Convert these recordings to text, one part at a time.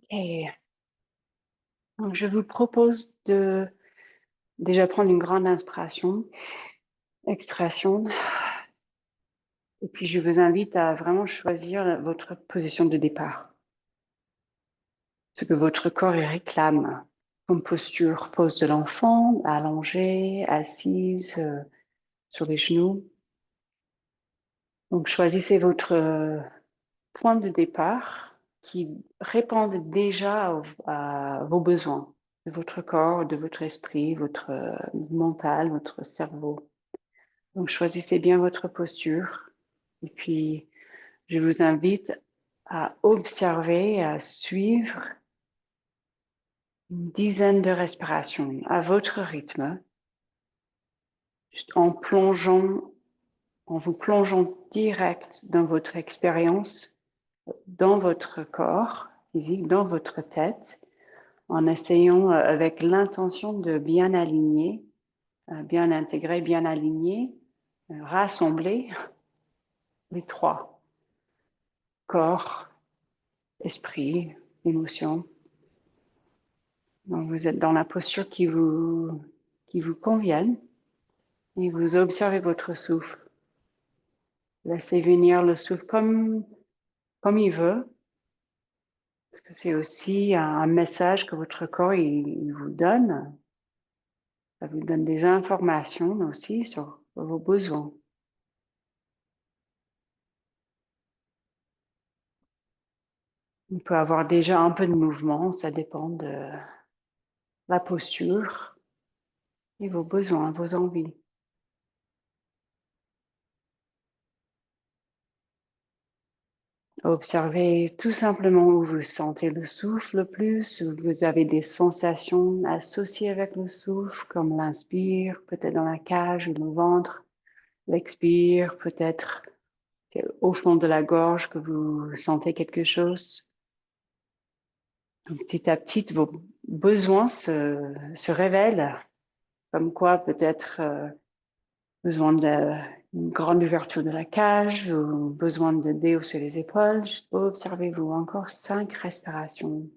Et donc, je vous propose de déjà prendre une grande inspiration, expiration, et puis je vous invite à vraiment choisir votre position de départ, ce que votre corps y réclame, comme posture, pose de l'enfant, allongée, assise, sur les genoux. Donc, choisissez votre point de départ qui répondent déjà à vos besoins de votre corps, de votre esprit, votre mental, votre cerveau. Donc, choisissez bien votre posture et puis je vous invite à observer, à suivre une dizaine de respirations à votre rythme, juste en vous plongeant direct dans votre expérience, dans votre corps physique, dans votre tête, en essayant avec l'intention de bien aligner, bien intégrer, bien aligner, rassembler les trois, corps, esprit, émotion. Donc vous êtes dans la posture qui vous convienne et vous observez votre souffle. Laissez venir le souffle comme il veut, parce que c'est aussi un message que votre corps il vous donne. Ça vous donne des informations aussi sur vos besoins. Il peut avoir déjà un peu de mouvement, ça dépend de la posture et vos besoins, vos envies. Observez tout simplement où vous sentez le souffle le plus, où vous avez des sensations associées avec le souffle, comme l'inspire, peut-être dans la cage ou le ventre, l'expire, peut-être au fond de la gorge que vous sentez quelque chose. Donc, petit à petit, vos besoins se révèlent, comme quoi peut-être besoin d'une grande ouverture de la cage ou besoin de déo sur les épaules. Juste observez-vous encore 5 respirations,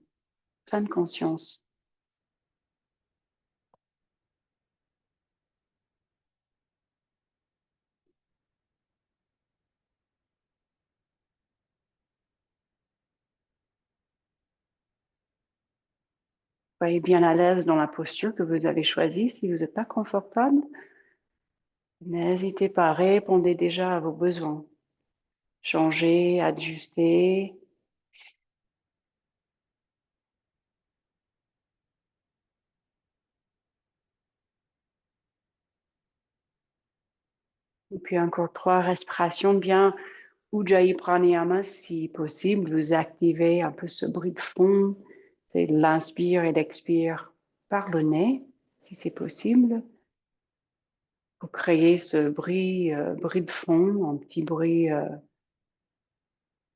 pleine conscience. Soyez bien à l'aise dans la posture que vous avez choisie. Si vous n'êtes pas confortable, n'hésitez pas, répondez déjà à vos besoins. Changez, ajustez. Et puis encore 3 respirations bien. Ujjayi Pranayama, si possible, vous activez un peu ce bruit de fond. C'est l'inspire et l'expire par le nez, si c'est possible. Vous créez ce bruit de fond, un petit bruit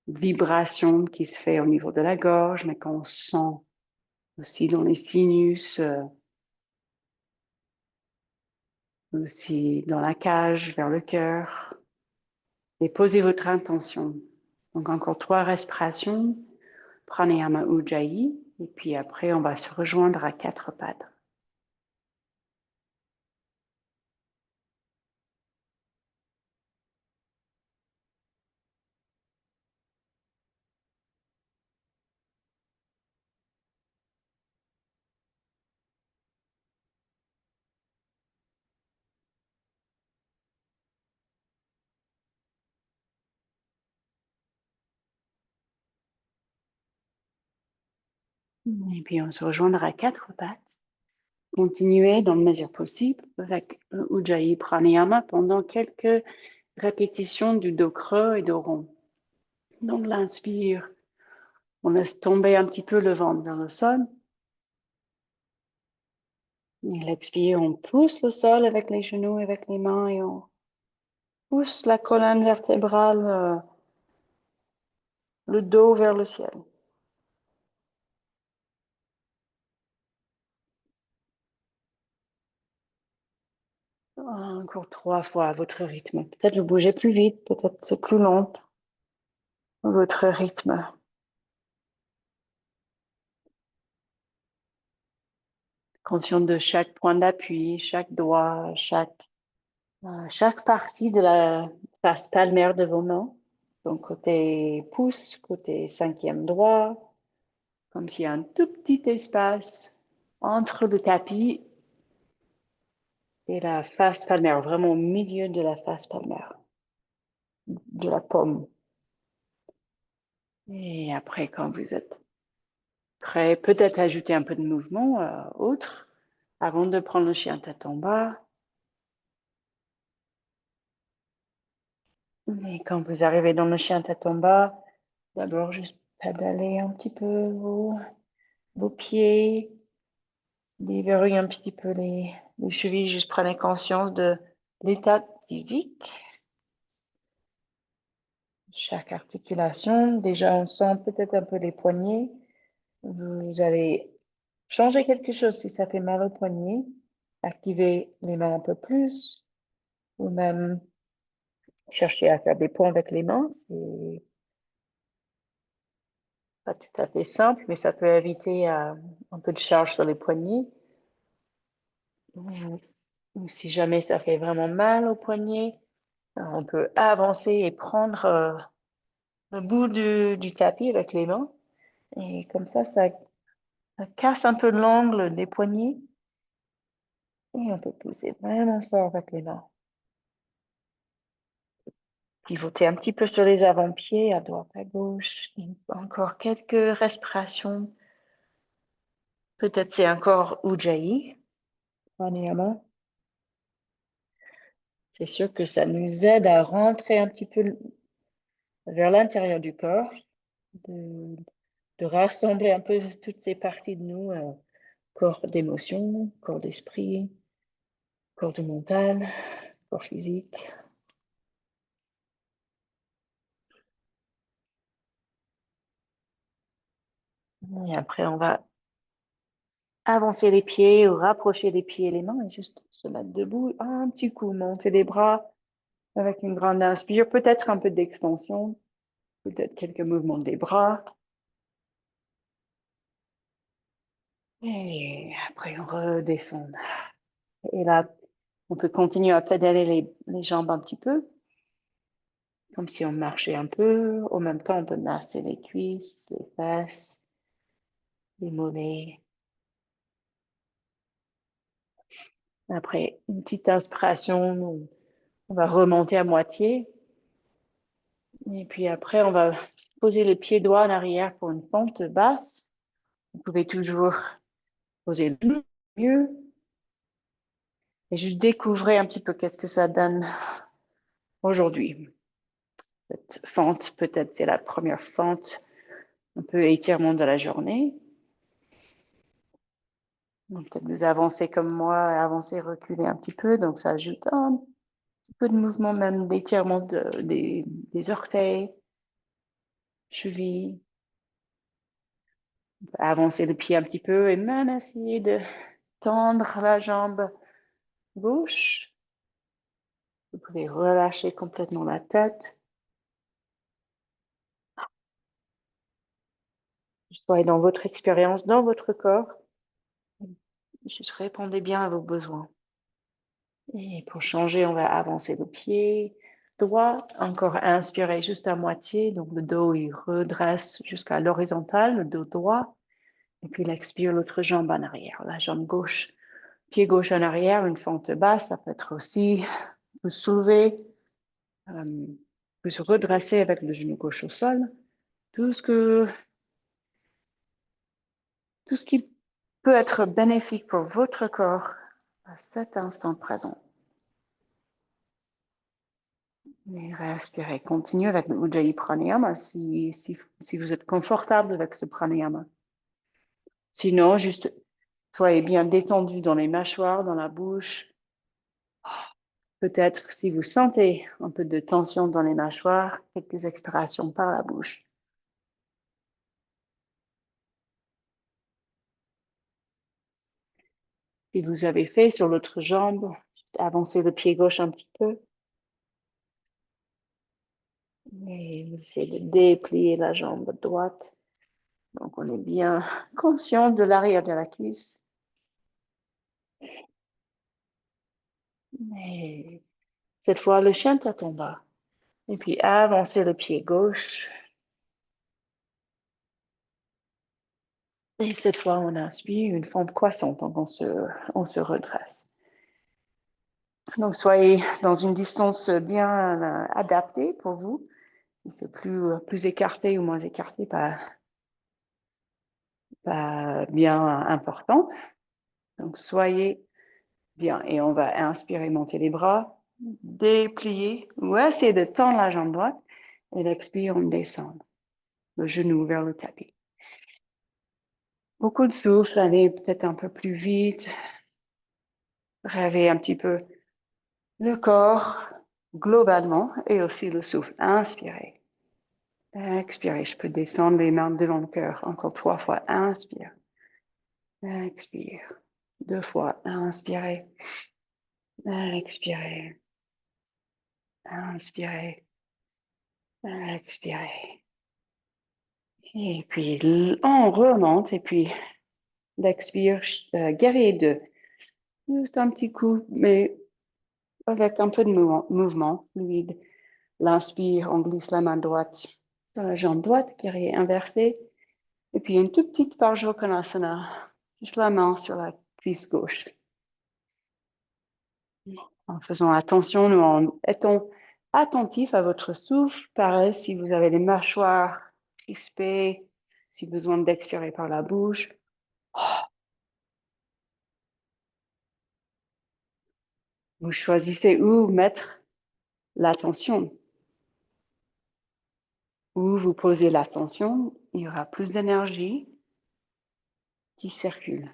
vibration qui se fait au niveau de la gorge, mais qu'on sent aussi dans les sinus, aussi dans la cage, vers le cœur. Et posez votre intention. Donc encore 3 respirations, Pranayama Ujjayi, et puis après on va se rejoindre à 4 pattes. Et puis on se rejoindra à 4 pattes. Continuez dans la mesure possible avec Ujjayi Pranayama pendant quelques répétitions du dos creux et dos rond. Donc l'inspire, on laisse tomber un petit peu le ventre vers le sol. Et l'expire, on pousse le sol avec les genoux, avec les mains et on pousse la colonne vertébrale, le dos vers le ciel. Encore 3 fois à votre rythme. Peut-être le bouger plus vite, peut-être c'est plus long. Votre rythme. conscient de chaque point d'appui, chaque doigt, chaque partie de la face palmaire de vos mains. Donc, côté pouce, côté cinquième doigt, comme s'il y a un tout petit espace entre le tapis et la face palmaire, vraiment au milieu de la face palmaire, de la paume. Et après, quand vous êtes prêt, peut-être ajouter un peu de mouvement autre avant de prendre le chien tête en bas. Et quand vous arrivez dans le chien tête en bas, d'abord juste pédaler un petit peu vos pieds, déverrouiller un petit peu les chevilles, juste prenez conscience de l'état physique. Chaque articulation, déjà on sent peut-être un peu les poignets. Vous allez changer quelque chose si ça fait mal aux poignets, activer les mains un peu plus, ou même chercher à faire des ponts avec les mains. C'est pas tout à fait simple, mais ça peut éviter un peu de charge sur les poignets. Ou si jamais ça fait vraiment mal aux poignets, on peut avancer et prendre le bout du tapis avec les mains. Et comme ça casse un peu l'angle des poignets. Et on peut pousser vraiment fort avec les mains. Pivoter un petit peu sur les avant-pieds, à droite, à gauche. Et encore quelques respirations. Peut-être c'est encore Ujjayi, pranayama. C'est sûr que ça nous aide à rentrer un petit peu vers l'intérieur du corps, de, de rassembler un peu toutes ces parties de nous, corps d'émotion, corps d'esprit, corps de mental, corps physique. Et après, on va avancer les pieds ou rapprocher les pieds et les mains et juste se mettre debout. Un petit coup, monter les bras avec une grande inspire, peut-être un peu d'extension, peut-être quelques mouvements des bras. Et après, on redescend. Et là, on peut continuer à pédaler les jambes un petit peu, comme si on marchait un peu. En même temps, on peut masser les cuisses, les fesses, les mollets. Après, une petite inspiration, on va remonter à moitié. Et puis après, on va poser le pied droit en arrière pour une pente basse. Vous pouvez toujours poser le mieux et juste découvrir un petit peu qu'est-ce que ça donne aujourd'hui. Cette fente, peut-être c'est la première fente, un peu étirement de la journée. Donc, peut-être vous avancez comme moi, avancez, reculez un petit peu. Donc, ça ajoute un petit peu de mouvement, même d'étirement des orteils, chevilles. Avancer le pied un petit peu et même essayer de tendre la jambe gauche. Vous pouvez relâcher complètement la tête. Soyez dans votre expérience, dans votre corps. Juste répondez bien à vos besoins. Et pour changer, on va avancer le pied droit. Encore inspirer juste à moitié. Donc le dos, il redresse jusqu'à l'horizontale, le dos droit. Et puis l'expire, l'autre jambe en arrière. La jambe gauche, pied gauche en arrière, une fente basse. Ça peut être aussi, vous soulevez, vous redressez avec le genou gauche au sol. Tout tout ce qui peut être bénéfique pour votre corps à cet instant présent. Et respirez. Continuez avec le Ujjayi Pranayama si vous êtes confortable avec ce pranayama. Sinon, juste soyez bien détendu dans les mâchoires, dans la bouche. Peut-être si vous sentez un peu de tension dans les mâchoires, quelques expirations par la bouche. Si vous avez fait sur l'autre jambe, avancez le pied gauche un petit peu. Et vous essayez de déplier la jambe droite. Donc, on est bien conscient de l'arrière de la cuisse. Et cette fois, le chien tomba. Et puis, avancez le pied gauche. Et cette fois, on inspire une forme croissante, donc on se redresse. Donc, soyez dans une distance bien adaptée pour vous. Si c'est plus écarté ou moins écarté, pas bien important. Donc, soyez bien. Et on va inspirer, monter les bras, déplier ou essayer de tendre la jambe droite. Et l'expire, on descend le genou vers le tapis. Beaucoup de souffle, allez peut-être un peu plus vite. Rêvez un petit peu le corps globalement et aussi le souffle. Inspirez. Expirez. Je peux descendre les mains devant le cœur. Encore 3 fois. Inspire. Expire. 2 fois. Inspirez. Expirez. Inspirez. Expirez. Et puis, on remonte et puis l'expire, guerrier 2. Juste un petit coup, mais avec un peu de mouvement fluide. L'inspire, on glisse la main droite sur la jambe droite, guerrier inversé. Et puis une toute petite Parsvakonasana, juste la main sur la cuisse gauche. En faisant attention, nous en étant attentifs à votre souffle. Pareil, si vous avez les mâchoires crispées, si besoin d'expirer par la bouche. Vous choisissez où mettre l'attention. Où vous posez l'attention, il y aura plus d'énergie qui circule.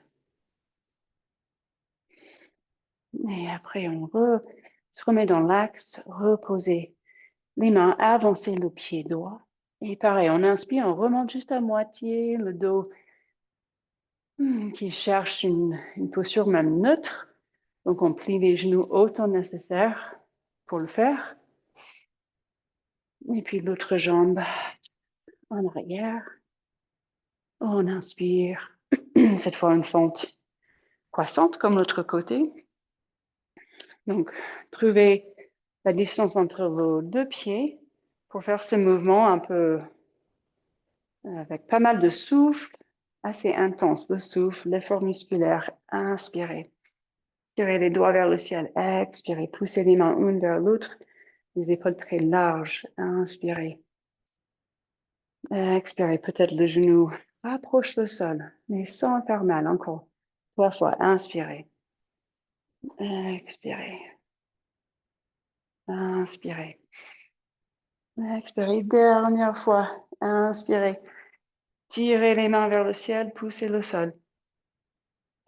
Et après, on se remet dans l'axe, reposer les mains, avancer le pied droit. Et pareil, on inspire, on remonte juste à moitié, le dos qui cherche une posture même neutre. Donc, on plie les genoux autant nécessaire pour le faire. Et puis, l'autre jambe en arrière. On inspire. Cette fois, une fente croissante comme l'autre côté. Donc, trouvez la distance entre vos deux pieds pour faire ce mouvement un peu avec pas mal de souffle, assez intense. Le souffle, l'effort musculaire. Inspirez. Tirez les doigts vers le ciel. Expirez. Poussez les mains une vers l'autre. Les épaules très larges. Inspirez. Expirez. Peut-être le genou rapproche le sol, mais sans faire mal. Encore 3 fois. Inspirez. Expirez. Inspirez. Expirez. Dernière fois. Inspirez. Tirez les mains vers le ciel. Poussez le sol.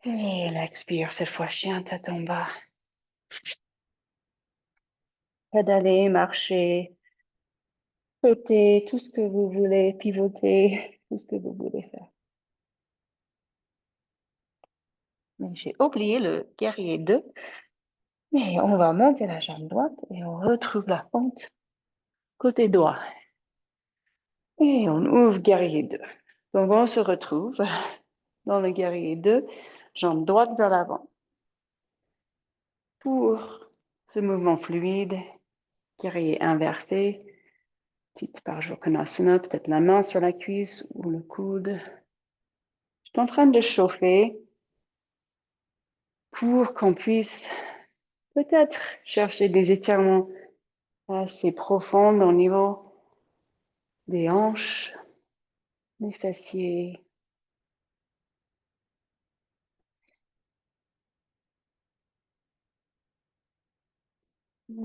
Et l'expire. Cette fois, chien tête en bas. Pédaler, marcher, sauter, tout ce que vous voulez, pivoter, tout ce que vous voulez faire. Mais j'ai oublié le guerrier 2. Mais on va monter la jambe droite et on retrouve la pente côté droit. Et on ouvre guerrier 2. Donc on se retrouve dans le guerrier 2, jambe droite vers l'avant. Pour ce mouvement fluide, guerrier inversé, petite Parsvakonasana, peut-être la main sur la cuisse ou le coude. Je suis en train de chauffer pour qu'on puisse peut-être chercher des étirements assez profonds au niveau des hanches, des fessiers.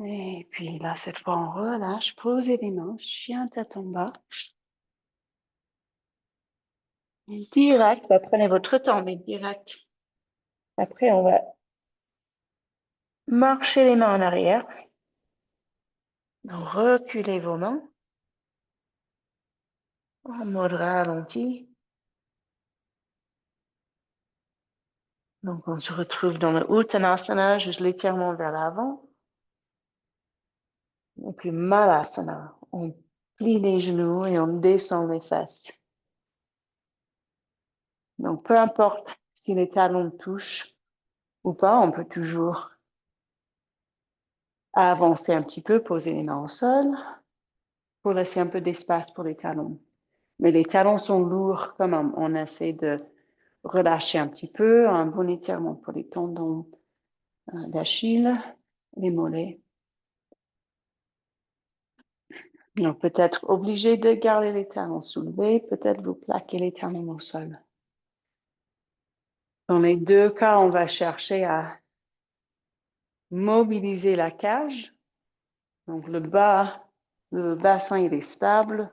Et puis là, cette fois, on relâche, posez les mains, chien tête en bas. Et direct, prenez votre temps, mais direct. Après, on va marcher les mains en arrière. Donc, reculez vos mains en mode ralenti. Donc, on se retrouve dans le Uttanasana, juste l'étirement vers l'avant. Et puis, Malasana, on plie les genoux et on descend les fesses. Donc, peu importe si les talons touchent ou pas, on peut toujours avancer un petit peu, poser les mains au sol pour laisser un peu d'espace pour les talons. Mais les talons sont lourds quand même. On essaie de relâcher un petit peu, un bon étirement pour les tendons d'Achille, les mollets. Donc peut-être obligé de garder les talons soulevés, peut-être vous plaquez les talons au sol. Dans les deux cas, on va chercher à mobiliser la cage. Donc le bassin, il est stable.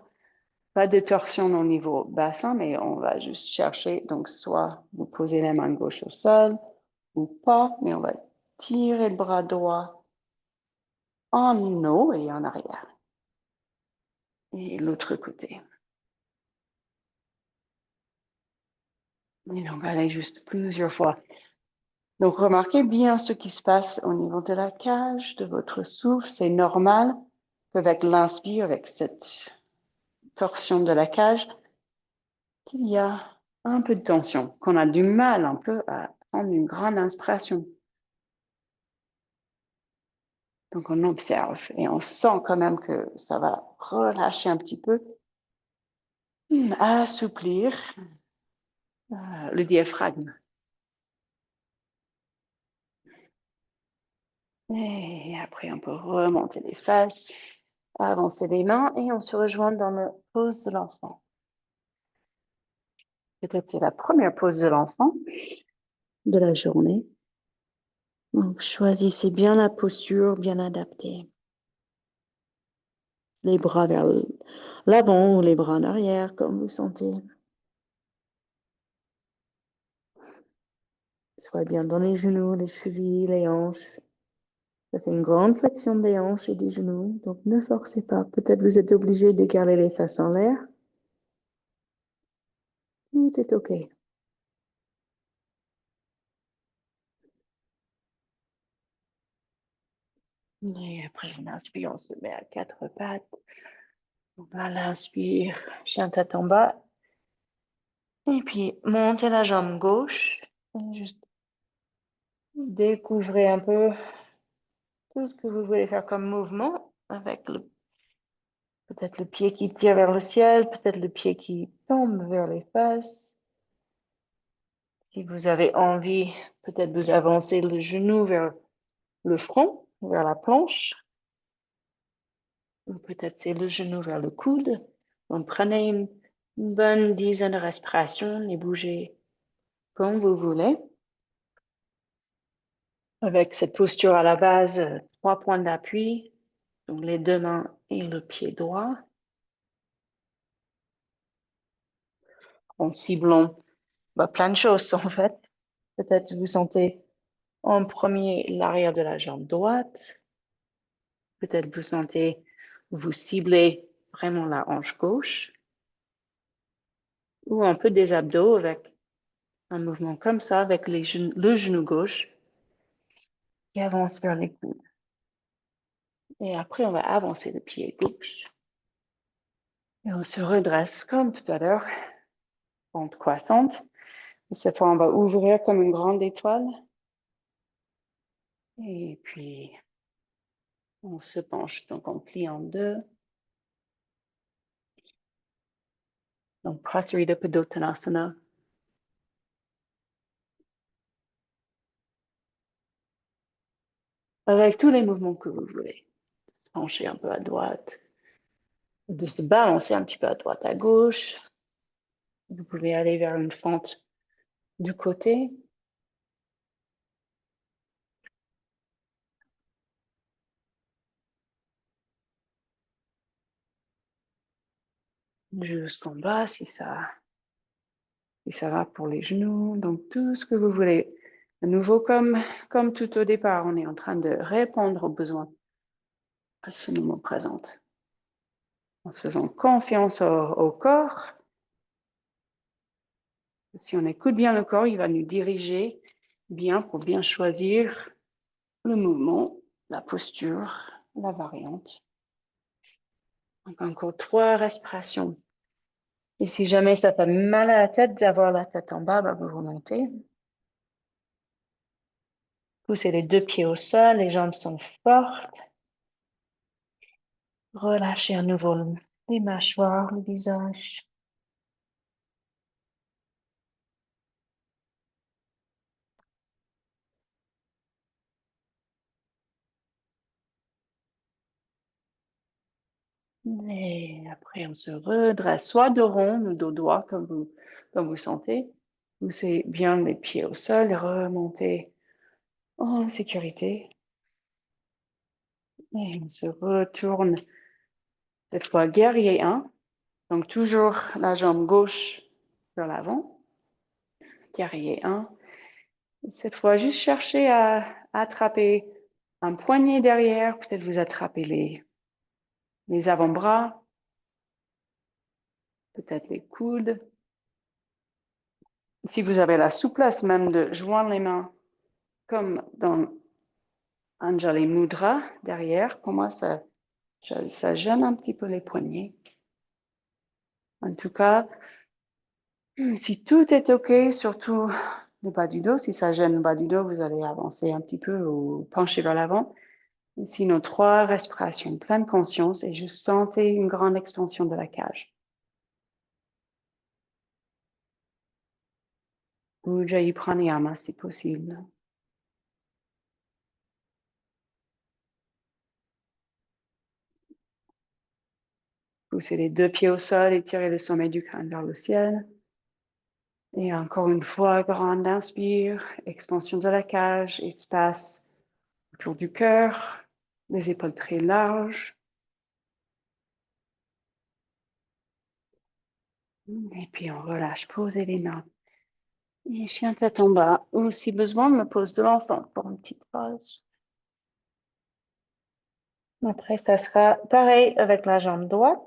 Pas de torsion au niveau bassin, mais on va juste chercher. Donc soit vous posez la main gauche au sol ou pas, mais on va tirer le bras droit en haut et en arrière. Et l'autre côté. Et donc allez juste plusieurs fois. Donc, remarquez bien ce qui se passe au niveau de la cage, de votre souffle. C'est normal qu'avec l'inspire, avec cette torsion de la cage, qu'il y a un peu de tension, qu'on a du mal un peu à prendre une grande inspiration. Donc, on observe et on sent quand même que ça va relâcher un petit peu, assouplir le diaphragme. Et après, on peut remonter les fesses, avancer les mains et on se rejoint dans la pose de l'enfant. Peut-être c'est la première pause de l'enfant de la journée. Donc, choisissez bien la posture, bien adaptée. Les bras vers l'avant ou les bras en arrière, comme vous sentez. Soyez bien dans les genoux, les chevilles, les hanches. Ça fait une grande flexion des hanches et des genoux, donc ne forcez pas. Peut-être vous êtes obligé de garder les fesses en l'air. Tout est OK. Et après, on inspire, on se met à quatre pattes. On va l'inspire, chien tête en bas. Et puis, montez la jambe gauche. Et juste découvrez un peu tout ce que vous voulez faire comme mouvement avec peut-être le pied qui tire vers le ciel, peut-être le pied qui tombe vers les fesses. Si vous avez envie, peut-être vous avancez le genou vers le front, vers la planche. Ou peut-être c'est le genou vers le coude. Donc prenez une bonne dizaine de respirations et bougez comme vous voulez. Avec cette posture à la base, 3 points d'appui, donc les deux mains et le pied droit. En ciblant plein de choses en fait. Peut-être vous sentez en premier l'arrière de la jambe droite. Peut-être vous sentez, vous ciblez vraiment la hanche gauche. Ou un peu des abdos avec un mouvement comme ça, avec le genou gauche qui avance vers les coudes. Et après, on va avancer le pied gauche. Et on se redresse comme tout à l'heure, pente croissante. Et cette fois, on va ouvrir comme une grande étoile. Et puis, on se penche, donc on plie en deux. Donc, Prasarita Padottanasana. Avec tous les mouvements que vous voulez. Se pencher un peu à droite, de se balancer un petit peu à droite, à gauche. Vous pouvez aller vers une fente du côté. Jusqu'en bas si ça va pour les genoux. Donc, tout ce que vous voulez. À nouveau, comme tout au départ, on est en train de répondre aux besoins à ce moment présent. En se faisant confiance au corps. Si on écoute bien le corps, il va nous diriger bien pour bien choisir le mouvement, la posture, la variante. Donc, encore 3 respirations. Et si jamais ça fait mal à la tête d'avoir la tête en bas, vous remontez. Poussez les 2 pieds au sol, les jambes sont fortes. Relâchez à nouveau les mâchoires, le visage. Et après, on se redresse, soit dos rond ou dos droit, comme vous sentez. Poussez bien les pieds au sol et remontez en sécurité. Et on se retourne, cette fois guerrier 1. Donc toujours la jambe gauche vers l'avant. Guerrier 1. Cette fois, juste cherchez à attraper un poignet derrière. Peut-être vous attrapez les avant-bras, peut-être les coudes. Si vous avez la souplesse même de joindre les mains comme dans Anjali Mudra derrière, pour moi, ça gêne un petit peu les poignets. En tout cas, si tout est OK, surtout le bas du dos, si ça gêne le bas du dos, vous allez avancer un petit peu ou pencher vers l'avant. Sinon, 3 respirations, pleine conscience et juste sentez une grande expansion de la cage. Ujjayi Pranayama si possible. Poussez les 2 pieds au sol et tirez le sommet du crâne vers le ciel. Et encore une fois, grande inspire, expansion de la cage, espace autour du cœur, les épaules très larges. Et puis on relâche, posez les mains. Et chien tête en bas. Ou si besoin, me pose de l'enfant pour une petite pause. Après, ça sera pareil avec la jambe droite.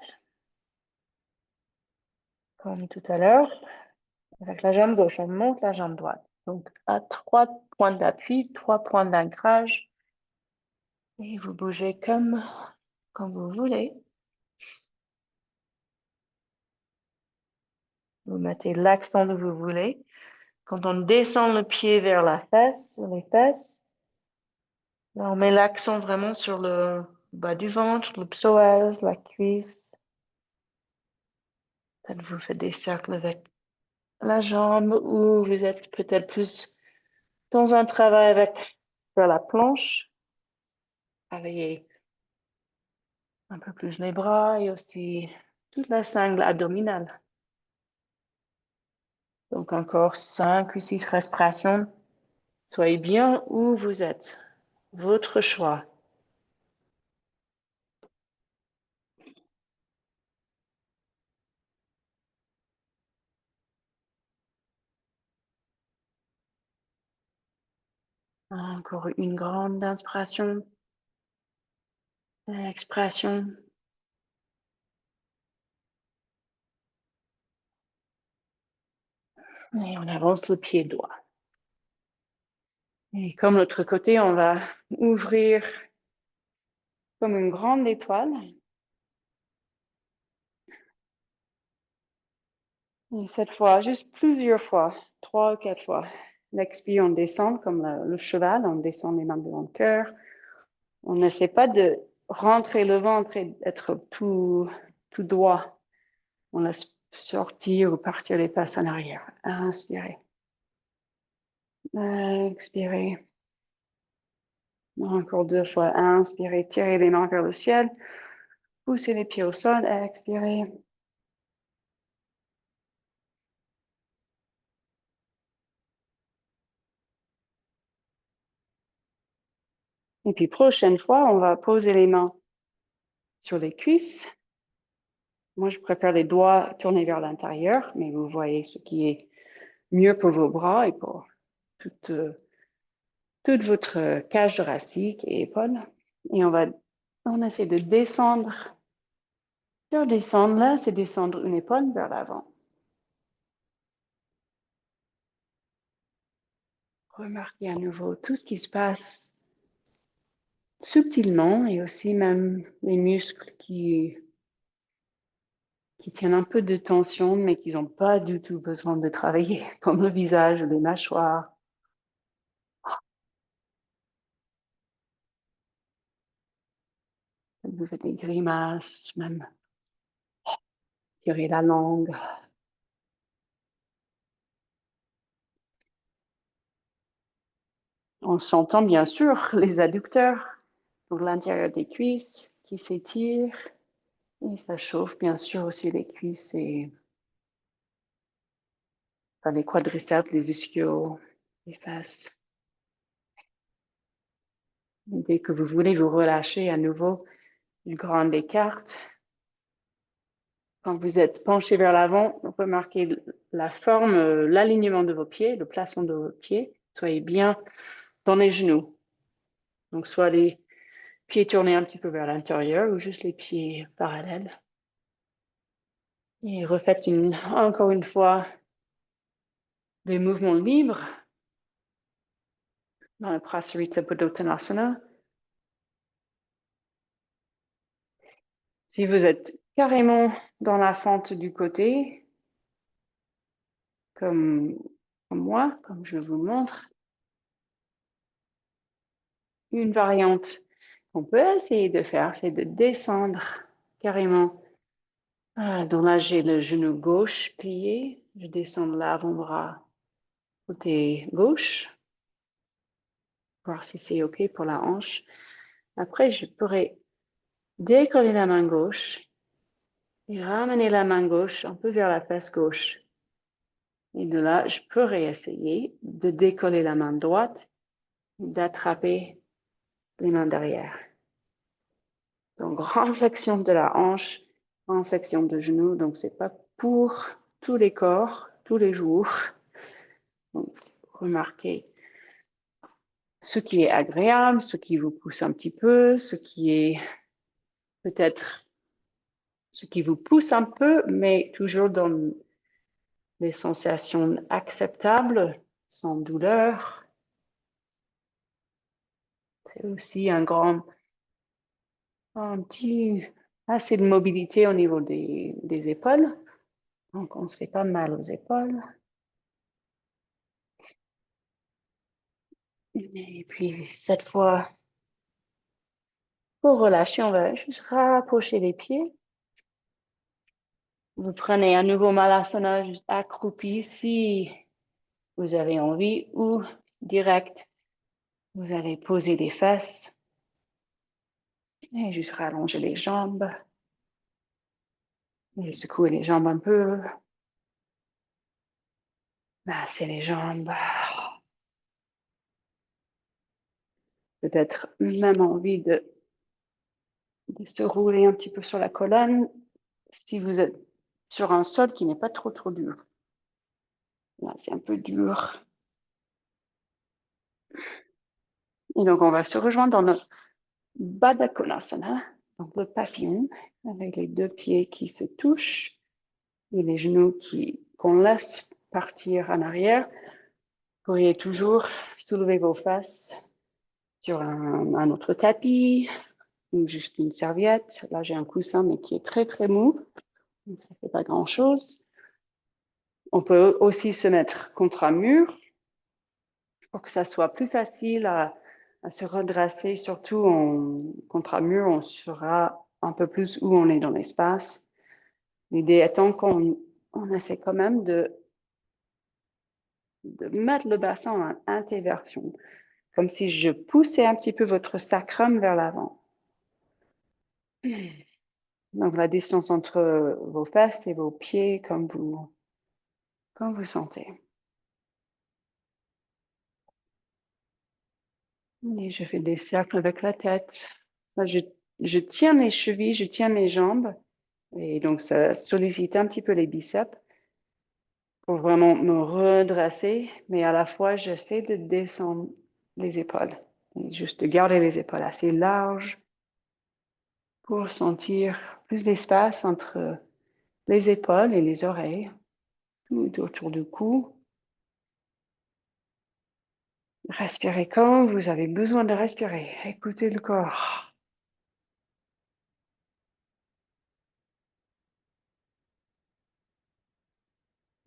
Comme tout à l'heure. Avec la jambe gauche, on monte la jambe droite. Donc, à 3 points d'appui, 3 points d'ancrage. Et vous bougez comme vous voulez. Vous mettez l'accent que vous voulez. Quand on descend le pied vers la fesse, sur les fesses, là, on met l'accent vraiment sur le bas du ventre, le psoas, la cuisse. Peut-être vous faites des cercles avec la jambe ou vous êtes peut-être plus dans un travail avec vers la planche. Travaillez un peu plus les bras et aussi toute la sangle abdominale. Donc encore 5 ou 6 respirations. Soyez bien où vous êtes. Votre choix. Encore une grande inspiration. Expiration. Et on avance le pied droit. Et comme l'autre côté, on va ouvrir comme une grande étoile. Et cette fois, juste plusieurs fois, 3 ou 4 fois. L'expire, on descend comme le cheval, on descend les mains devant le cœur. On n'essaie pas de rentrer le ventre et d'être tout droit. On laisse sortir ou partir les passes en arrière. Inspirez. Expirez. Encore 2 fois. Inspirez, tirez les mains vers le ciel. Poussez les pieds au sol. Expirez. Et puis, prochaine fois, on va poser les mains sur les cuisses. Moi, je préfère les doigts tournés vers l'intérieur, mais vous voyez ce qui est mieux pour vos bras et pour toute votre cage thoracique et épaules. Et on essaie de descendre. Faire descendre là, c'est descendre une épaule vers l'avant. Remarquez à nouveau tout ce qui se passe subtilement et aussi même les muscles qui tiennent un peu de tension, mais qui n'ont pas du tout besoin de travailler, comme le visage, les mâchoires. vous faites des grimaces, même tirer la langue. On s'entend bien sûr les adducteurs pour l'intérieur des cuisses qui s'étirent. Et ça chauffe bien sûr aussi les cuisses et les quadriceps, les ischios, les fesses. Dès que vous voulez vous relâcher à nouveau, une grande écarte. Quand vous êtes penché vers l'avant, remarquez la forme, l'alignement de vos pieds, le placement de vos pieds. Soyez bien dans les genoux. Donc, soit les pieds tournés un petit peu vers l'intérieur ou juste les pieds parallèles. Et refaites encore une fois les mouvements libres dans le Prasarita Padottanasana. Si vous êtes carrément dans la fente du côté, comme moi, comme je vous montre, une variante qu'on peut essayer de faire, c'est de descendre carrément. Donc là, j'ai le genou gauche plié. Je descends de l'avant-bras côté gauche, voir si c'est OK pour la hanche. Après, je pourrais décoller la main gauche et ramener la main gauche un peu vers la fesse gauche. Et de là, je pourrais essayer de décoller la main droite et d'attraper les mains derrière. Donc, renflexion de la hanche, renflexion de genou. Donc, c'est pas pour tous les corps, tous les jours. Donc, remarquez ce qui est agréable, ce qui vous pousse un petit peu, ce qui est peut-être ce qui vous pousse un peu, mais toujours dans les sensations acceptables, sans douleur. C'est aussi assez de mobilité au niveau des épaules. Donc, on ne se fait pas mal aux épaules. Et puis, cette fois, pour relâcher, on va juste rapprocher les pieds. Vous prenez un nouveau Malasana, juste accroupi si vous avez envie, ou direct. Vous allez poser les fesses et juste rallonger les jambes. Et secouer les jambes un peu. Masser les jambes. Peut-être même envie de se rouler un petit peu sur la colonne si vous êtes sur un sol qui n'est pas trop dur. Là, c'est un peu dur. Et donc, on va se rejoindre dans notre Baddha Konasana, donc le papillon, avec les deux pieds qui se touchent et les genoux qu'on laisse partir en arrière. Vous pourriez toujours soulever vos fesses sur un autre tapis ou juste une serviette. Là, j'ai un coussin, mais qui est très, très mou. Donc, ça ne fait pas grand-chose. On peut aussi se mettre contre un mur pour que ça soit plus facile à se redresser. Surtout contre un mur, on saura un peu plus où on est dans l'espace. L'idée étant qu'on essaie quand même de mettre le bassin en intéversion, comme si je poussais un petit peu votre sacrum vers l'avant. Donc la distance entre vos fesses et vos pieds, comme vous sentez. Et je fais des cercles avec la tête. Là, je tiens mes chevilles, je tiens mes jambes. Et donc, ça sollicite un petit peu les biceps pour vraiment me redresser. Mais à la fois, j'essaie de descendre les épaules. Et juste de garder les épaules assez larges pour sentir plus d'espace entre les épaules et les oreilles, tout autour du cou. Respirez quand vous avez besoin de respirer. Écoutez le corps.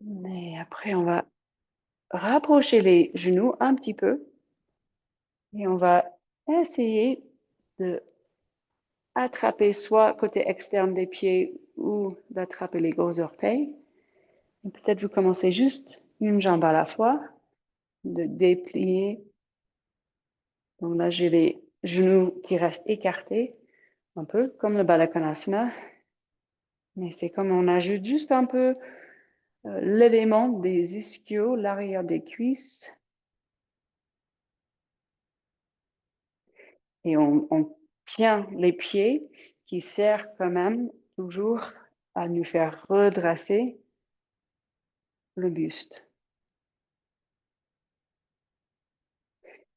Et après, on va rapprocher les genoux un petit peu et on va essayer de attraper soit côté externe des pieds ou d'attraper les gros orteils. Et peut-être vous commencez juste une jambe à la fois, de déplier. Donc là, j'ai les genoux qui restent écartés, un peu comme le Baddha Konasana. Mais c'est comme on ajoute juste un peu l'élément des ischios, l'arrière des cuisses. Et on tient les pieds qui servent quand même toujours à nous faire redresser le buste.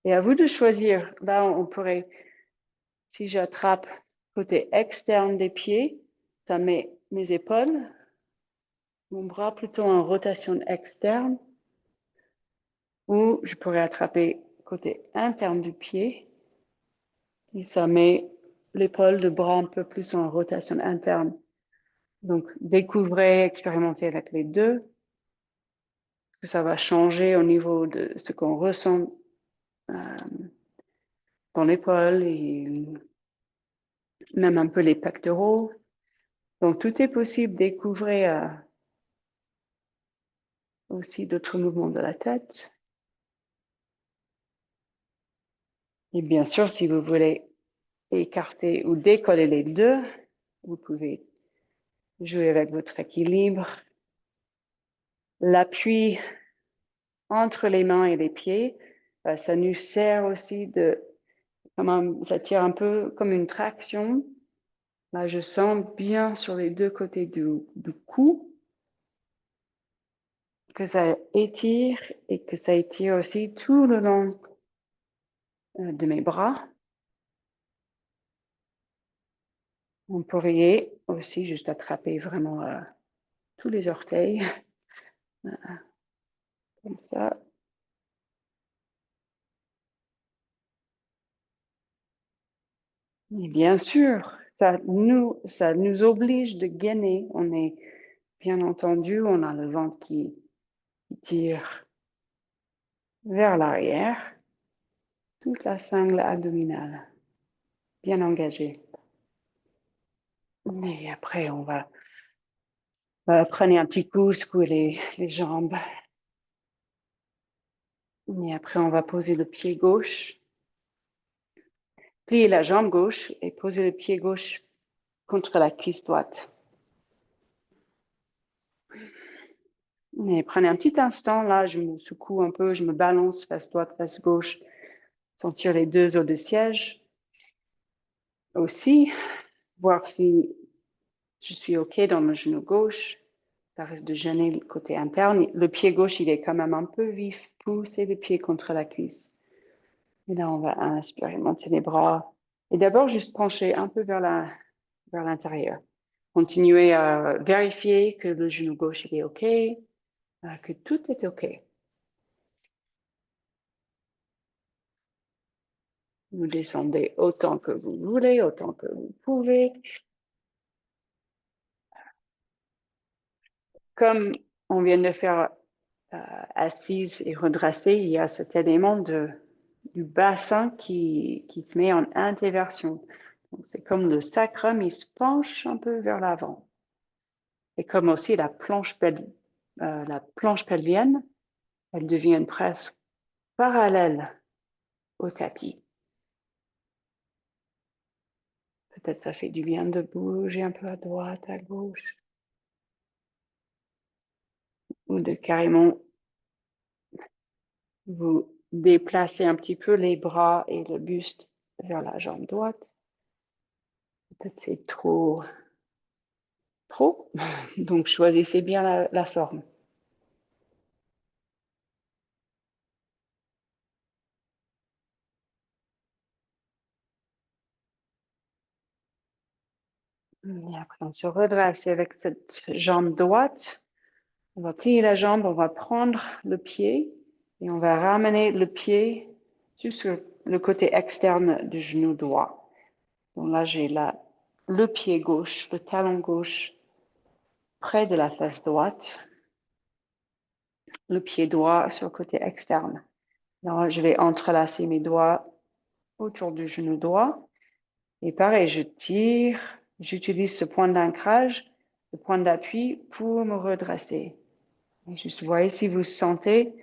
Et à vous de choisir. Là, on pourrait, si j'attrape côté externe des pieds, ça met mes épaules, mon bras plutôt en rotation externe, ou je pourrais attraper côté interne du pied, et ça met l'épaule de bras un peu plus en rotation interne. Donc, découvrez, expérimentez avec les deux, que ça va changer au niveau de ce qu'on ressent dans l'épaule et même un peu les pectoraux. Donc, tout est possible. Découvrez aussi d'autres mouvements de la tête. Et bien sûr, si vous voulez écarter ou décoller les deux, vous pouvez jouer avec votre équilibre. L'appui entre les mains et les pieds, ça nous sert aussi ça tire un peu comme une traction. Là, je sens bien sur les deux côtés du cou que ça étire et que ça étire aussi tout le long de mes bras. On pourrait aussi juste attraper vraiment tous les orteils, comme ça. Et bien sûr, ça nous oblige de gainer. On est, bien entendu, on a le ventre qui tire vers l'arrière, toute la sangle abdominale, bien engagée. Et après, on va prendre un petit coup, secouer les jambes. Et après, on va poser le pied gauche, plier la jambe gauche et poser le pied gauche contre la cuisse droite. Et prenez un petit instant, là, je me secoue un peu, je me balance face droite, face gauche, sentir les deux os de siège. Aussi, voir si je suis OK dans le genou gauche. Ça risque de gêner le côté interne. Le pied gauche, il est quand même un peu vif. Poussez le pied contre la cuisse. Et là, on va inspirer, monter les bras. Et d'abord, juste pencher un peu vers l'intérieur. Continuez à vérifier que le genou gauche il est OK, que tout est OK. Vous descendez autant que vous voulez, autant que vous pouvez. Comme on vient de faire assise et redressée, il y a cet élément du bassin qui se met en inversion. C'est comme le sacrum, il se penche un peu vers l'avant. Et comme aussi la planche pelvienne, elle devient presque parallèle au tapis. Peut-être ça fait du bien de bouger un peu à droite, à gauche, ou de carrément vous déplacer un petit peu les bras et le buste vers la jambe droite. Peut-être c'est trop. Donc choisissez bien la forme. Et après, on se redresse avec cette jambe droite. On va plier la jambe, on va prendre le pied et on va ramener le pied sur le côté externe du genou droit. Donc là, j'ai le pied gauche, le talon gauche près de la fesse droite, le pied droit sur le côté externe. Alors, je vais entrelacer mes doigts autour du genou droit Et pareil, je tire, j'utilise ce point d'ancrage, le point d'appui pour me redresser. Et juste voyez si vous sentez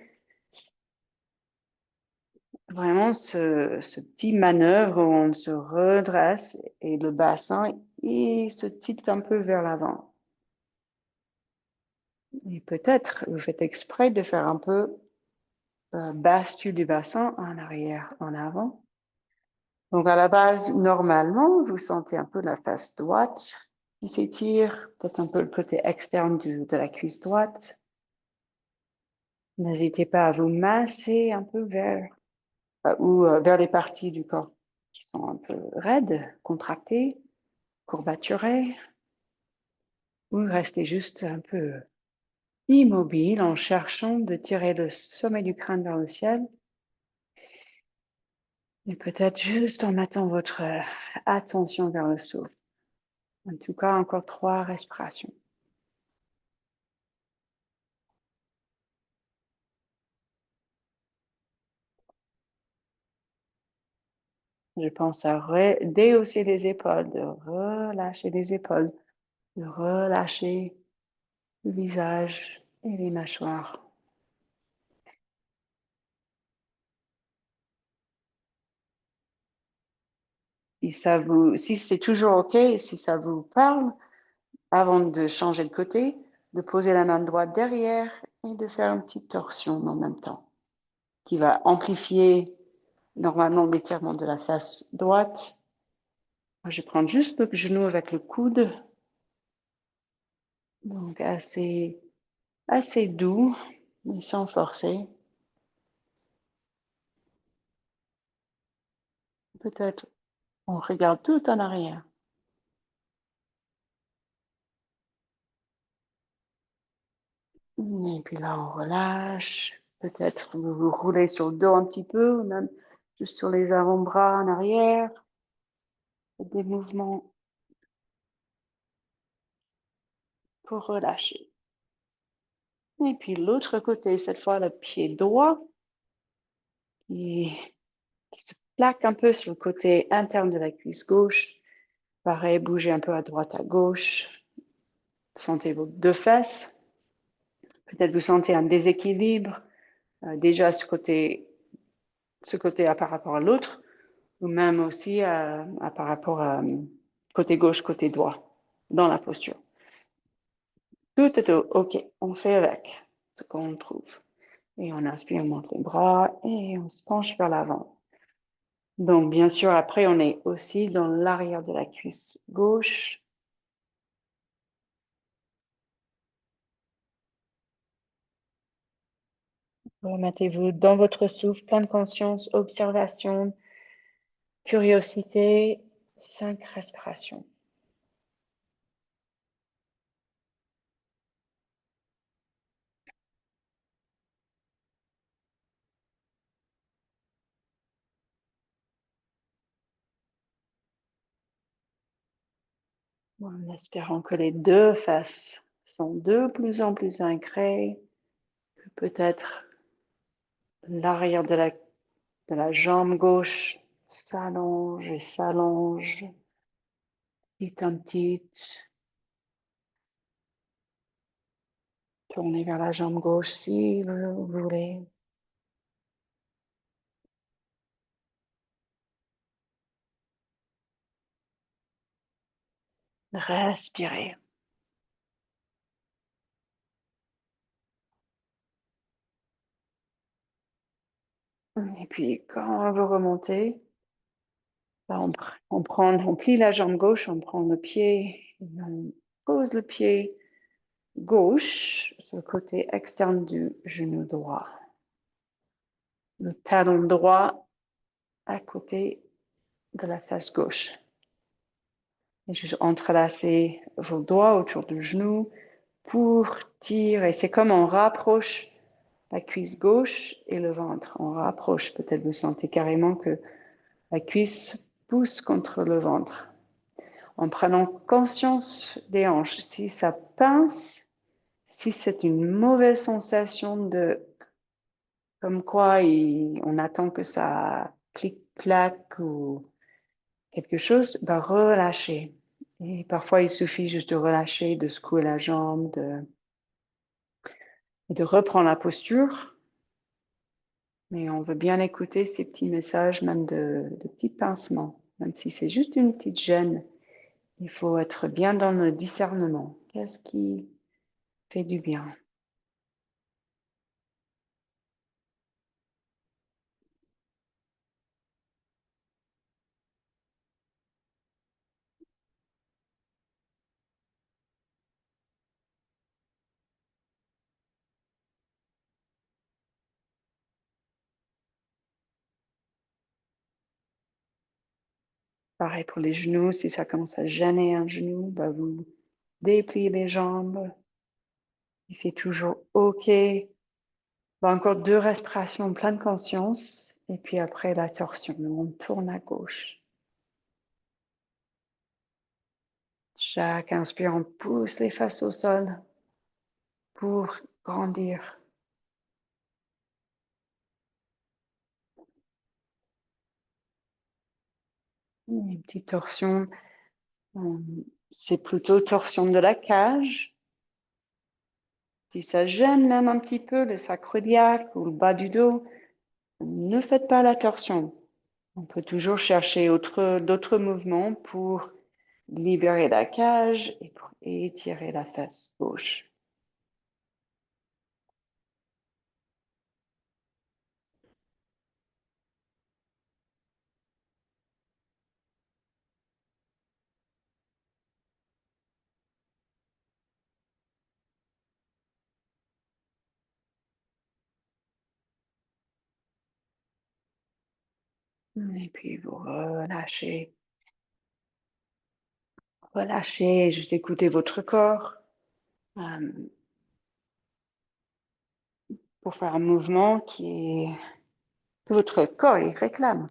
vraiment ce petit manœuvre où on se redresse et le bassin, il se tilte un peu vers l'avant. Et peut-être vous faites exprès de faire un peu bascule du bassin en arrière, en avant. Donc à la base, normalement, vous sentez un peu la face droite qui s'étire, peut-être un peu le côté externe de la cuisse droite. N'hésitez pas à vous masser un peu vers les parties du corps qui sont un peu raides, contractées, courbaturées, ou restez juste un peu immobile en cherchant de tirer le sommet du crâne vers le ciel. Et peut-être juste en mettant votre attention vers le souffle. En tout cas, encore 3 respirations. Je pense à déhausser les épaules, de relâcher les épaules, de relâcher le visage et les mâchoires. Si c'est toujours OK, si ça vous parle, avant de changer de côté, de poser la main droite derrière et de faire une petite torsion en même temps, qui va amplifier normalement l'étirement de la face droite. Je vais prendre juste le genou avec le coude, donc assez doux, mais sans forcer. Peut-être on regarde tout en arrière. Et puis là, on relâche. Peut-être vous vous roulez sur le dos un petit peu, ou même juste sur les avant-bras en arrière. Des mouvements pour relâcher. Et puis l'autre côté, cette fois le pied droit qui, qui se plaque un peu sur le côté interne de la cuisse gauche. Pareil, bougez un peu à droite, à gauche. Sentez vos 2 fesses. Peut-être vous sentez un déséquilibre déjà ce côté par rapport à l'autre, ou même aussi par rapport à côté gauche, côté droit, dans la posture. Tout est OK, on fait avec ce qu'on trouve. Et on inspire, on monte les bras et on se penche vers l'avant. Donc, bien sûr, après, on est aussi dans l'arrière de la cuisse gauche. Remettez-vous dans votre souffle, plein de conscience, observation, curiosité, 5 respirations. En espérant que les 2 faces sont de plus en plus ancrées, que peut-être l'arrière de la jambe gauche s'allonge et s'allonge, petit à petit. Tournez vers la jambe gauche si vous voulez. Respirez. Et puis, quand vous remontez, on plie la jambe gauche, on prend le pied, on pose le pied gauche sur le côté externe du genou droit. Le talon droit à côté de la face gauche. Et juste entrelacez vos doigts autour du genou pour tirer. C'est comme on rapproche la cuisse gauche et le ventre. On rapproche. Peut-être vous sentez carrément que la cuisse pousse contre le ventre. En prenant conscience des hanches. Si ça pince, si c'est une mauvaise sensation de comme quoi on attend que ça clique-claque ou quelque chose, relâchez. Et parfois, il suffit juste de relâcher, de secouer la jambe, de reprendre la posture. Mais on veut bien écouter ces petits messages, même de petits pincements, même si c'est juste une petite gêne. Il faut être bien dans le discernement. Qu'est-ce qui fait du bien? Pareil pour les genoux, si ça commence à gêner un genou, vous dépliez les jambes. Si c'est toujours OK, encore 2 respirations en pleine conscience. Et puis après la torsion, on tourne à gauche. Chaque inspire, on pousse les fesses au sol pour grandir. Une petite torsion, c'est plutôt torsion de la cage. Si ça gêne même un petit peu le sacro-iliaque ou le bas du dos, ne faites pas la torsion. On peut toujours chercher d'autres mouvements pour libérer la cage et pour étirer la fesse gauche. Et puis vous relâchez. Relâchez, juste écoutez votre corps pour faire un mouvement que votre corps il réclame.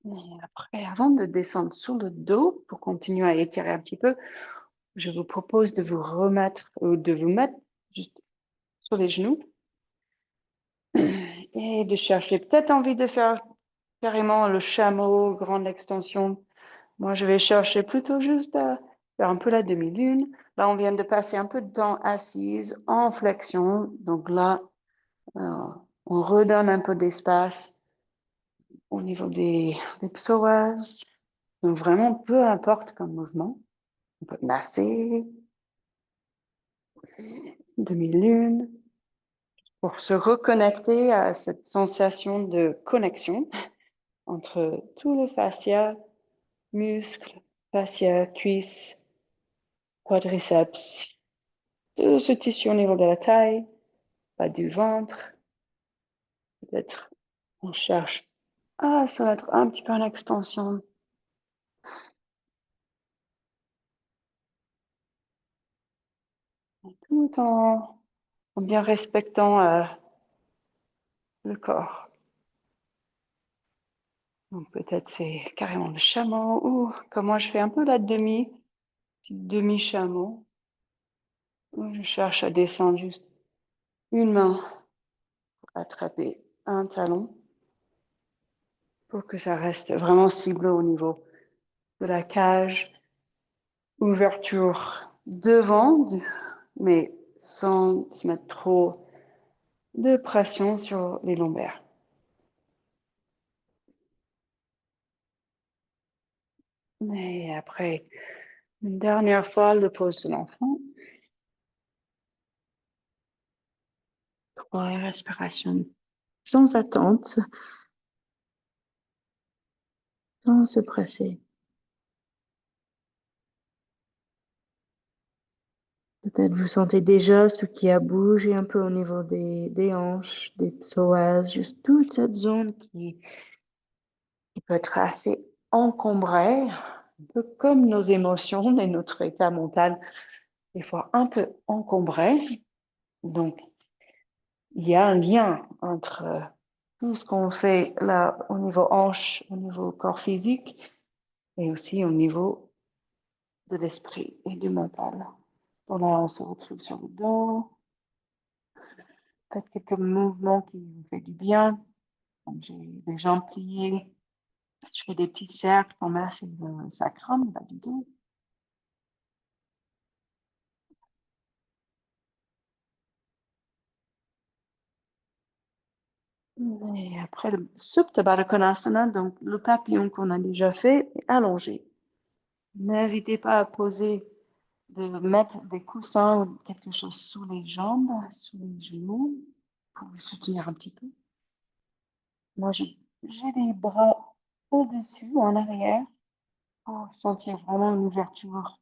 Et après, avant de descendre sur le dos, pour continuer à étirer un petit peu, je vous propose de vous remettre ou de vous mettre juste sur les genoux et de chercher peut-être envie de faire carrément le chameau, grande extension. Moi, je vais chercher plutôt juste à faire un peu la demi-lune. Là, on vient de passer un peu de temps assise en flexion. Donc là, on redonne un peu d'espace au niveau des psoas. Donc vraiment, peu importe comme mouvement. On peut masser, demi-lune, pour se reconnecter à cette sensation de connexion entre tout le fascia, muscles, fascia, cuisses, quadriceps, tout ce tissu au niveau de la taille, bas du ventre. Peut-être on cherche à se mettre un petit peu en extension. Tout en bien respectant le corps. Donc peut-être c'est carrément le chameau ou comme moi je fais un peu la demi-chameau. Je cherche à descendre juste une main pour attraper un talon pour que ça reste vraiment ciblé au niveau de la cage. Ouverture devant, mais sans se mettre trop de pression sur les lombaires. Et après, une dernière fois, le pose de l'enfant. 3 respirations sans attente, sans se presser. Peut-être vous sentez déjà ce qui a bougé un peu au niveau des hanches, des psoas, juste toute cette zone qui peut être assez encombrée, un peu comme nos émotions et notre état mental, des fois un peu encombré. Donc, il y a un lien entre tout ce qu'on fait là au niveau hanche, au niveau corps physique et aussi au niveau de l'esprit et du mental. Donc là, on se retrouve sur le dos. Faites quelques mouvements qui vous font du bien. J'ai les jambes pliées. Je fais des petits cercles pour masser le sacrum, le bas du dos. Et après le Supta Baddha Konasana, donc le papillon qu'on a déjà fait, est allongé. N'hésitez pas à poser, de mettre des coussins ou quelque chose sous les jambes, sous les genoux, pour vous soutenir un petit peu. Moi, j'ai les bras au-dessus, en arrière, pour sentir vraiment une ouverture.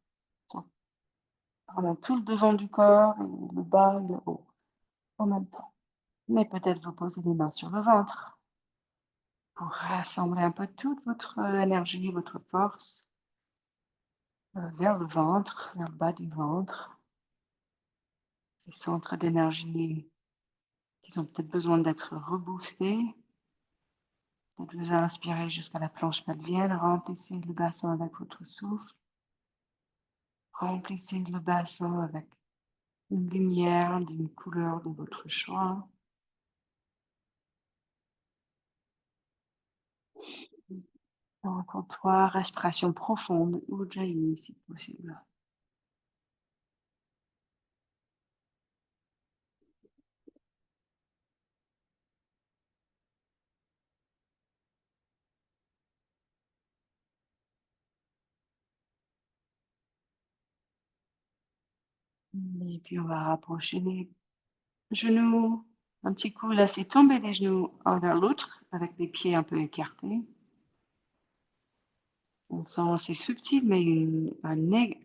Vraiment tout le devant du corps, et le bas et le haut, en même temps. Mais peut-être vous posez les mains sur le ventre pour rassembler un peu toute votre énergie, votre force vers le ventre, vers le bas du ventre. Les centres d'énergie qui ont peut-être besoin d'être reboostés. Peut-être vous inspirez jusqu'à la planche pelvienne, remplissez le bassin avec votre souffle. Remplissez le bassin avec une lumière d'une couleur de votre choix. En comptoir, respiration profonde, Ujjayi si possible. Et puis on va rapprocher les genoux, un petit coup, laisser tomber les genoux un vers l'autre avec les pieds un peu écartés. On sent, c'est subtil, mais une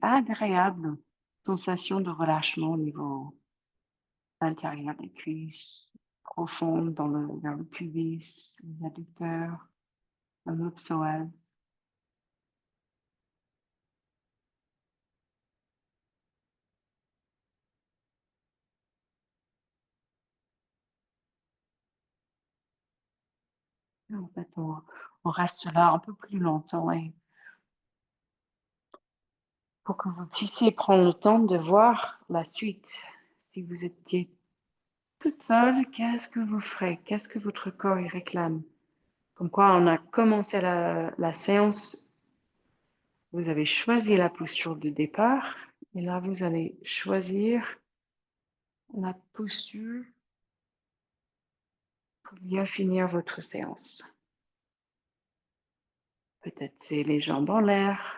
agréable sensation de relâchement au niveau intérieur des cuisses, profonde vers le pubis, les adducteurs, le psoas. En fait, on reste là un peu plus longtemps et pour que vous puissiez prendre le temps de voir la suite. Si vous étiez toute seule, qu'est-ce que vous ferez? Qu'est-ce que votre corps y réclame? Comme quoi, on a commencé la séance, vous avez choisi la posture de départ, et là, vous allez choisir la posture pour bien finir votre séance. Peut-être c'est les jambes en l'air,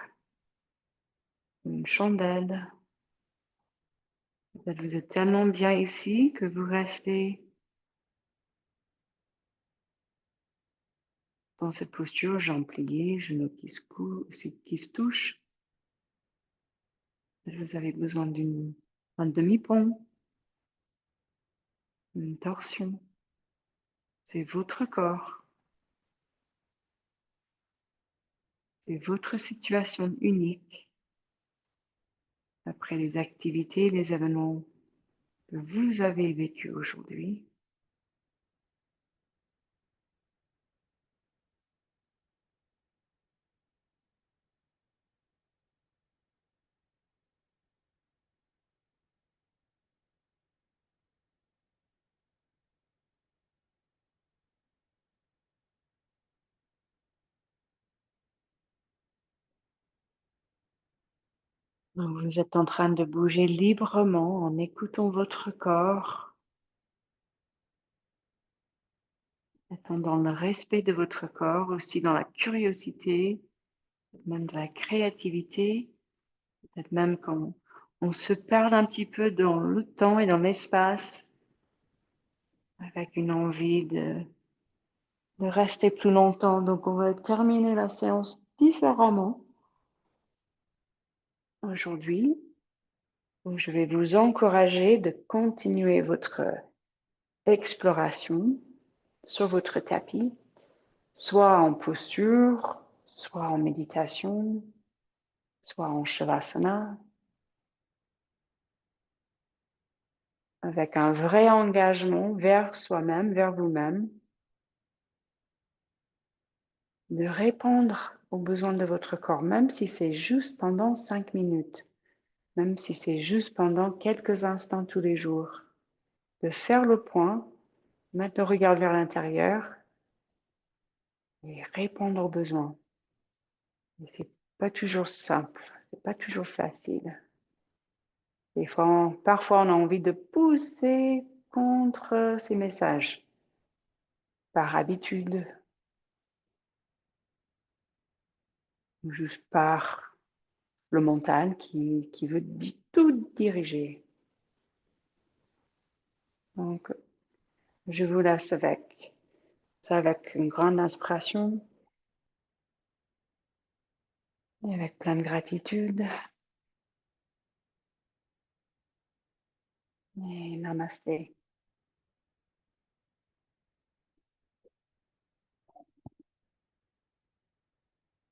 une chandelle. Peut-être vous êtes tellement bien ici que vous restez dans cette posture, jambes pliées, genoux qui se touchent. Vous avez besoin d'un demi-pont, une torsion. C'est votre corps. C'est votre situation unique après les activités, les événements que vous avez vécus aujourd'hui. Vous êtes en train de bouger librement en écoutant votre corps, étant dans le respect de votre corps, aussi dans la curiosité, même de la créativité, peut-être même quand on se perd un petit peu dans le temps et dans l'espace, avec une envie de rester plus longtemps. Donc, on va terminer la séance différemment aujourd'hui. Je vais vous encourager de continuer votre exploration sur votre tapis, soit en posture, soit en méditation, soit en shavasana, avec un vrai engagement vers soi-même, vers vous-même, de répondre aux besoins de votre corps, même si c'est juste pendant 5 minutes, même si c'est juste pendant quelques instants tous les jours. de faire le point, mettre le regard vers l'intérieur et répondre aux besoins. Et c'est pas toujours simple, c'est pas toujours facile. Des fois, parfois, on a envie de pousser contre ces messages, par habitude, ou juste par le mental qui veut tout diriger. Donc, je vous laisse avec ça, avec une grande inspiration et avec plein de gratitude. Et namasté.